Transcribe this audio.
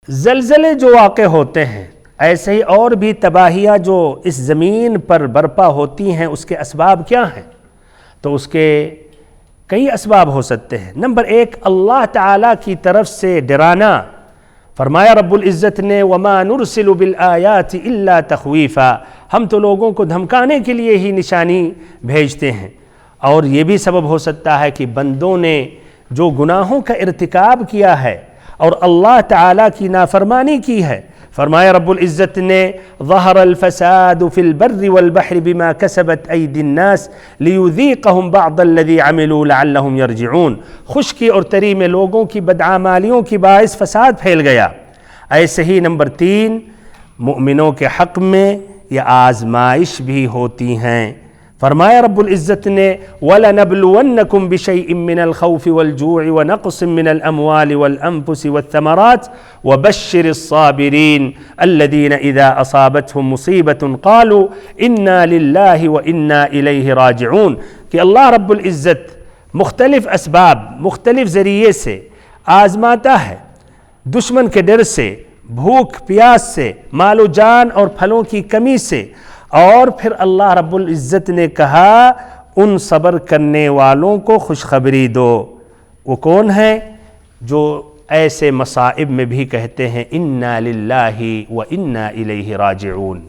زلزلے جو واقع ہوتے ہیں، ایسے ہی اور بھی تباہیاں جو اس زمین پر برپا ہوتی ہیں، اس کے اسباب کیا ہیں؟ تو اس کے کئی اسباب ہو سکتے ہیں۔ نمبر ایک، اللہ تعالیٰ کی طرف سے ڈرانا۔ فرمایا رب العزت نے وَمَا نُرْسِلُ بِالْآيَاتِ إِلَّا تَخْوِيفًا، ہم تو لوگوں کو دھمکانے کے لیے ہی نشانی بھیجتے ہیں۔ اور یہ بھی سبب ہو سکتا ہے کہ بندوں نے جو گناہوں کا ارتکاب کیا ہے اور اللہ تعالیٰ کی نافرمانی کی ہے، فرمایا رب العزت نے ظَهَرَ الْفَسَادُ فِي الْبَرِّ وَالْبَحْرِ بِمَا كَسَبَتْ أَيْدِي النَّاسِ لِيُذِيقَهُمْ بَعْضَ الَّذِي عَمِلُوا لَعَلَّهُمْ يَرْجِعُونَ۔ خشکی اور تری میں لوگوں کی بدعمالیوں کی باعث فساد پھیل گیا۔ ایسے ہی نمبر تین، مؤمنوں کے حق میں یہ آزمائش بھی ہوتی ہیں۔ فرمایا رب العزت نے وَلَنَبْلُوَنَّكُمْ بِشَيْءٍ مِّنَ الْخَوْفِ وَالْجُوعِ وَنَقْصٍ مِّنَ الْأَمْوَالِ وَالْأَنفُسِ وَالثَّمَرَاتِ وَبَشِّرِ الصَّابِرِينَ الَّذِينَ إِذَا أَصَابَتْهُمْ مُصِيبَةٌ قَالُوا إِنَّا لِلَّهِ وَإِنَّا إِلَيْهِ رَاجِعُونَ کہ اللہ رب العزت مختلف اسباب، مختلف ذریعے سے آزماتا ہے، دشمن کے ڈر سے، بھوک پیاس سے، مال و جان اور پھلوں کی کمی سے، اور پھر اللہ رب العزت نے کہا ان صبر کرنے والوں کو خوشخبری دو۔ وہ کون ہیں؟ جو ایسے مصائب میں بھی کہتے ہیں اِنَّا لِلَّهِ وَإِنَّا إِلَيْهِ رَاجِعُونَ۔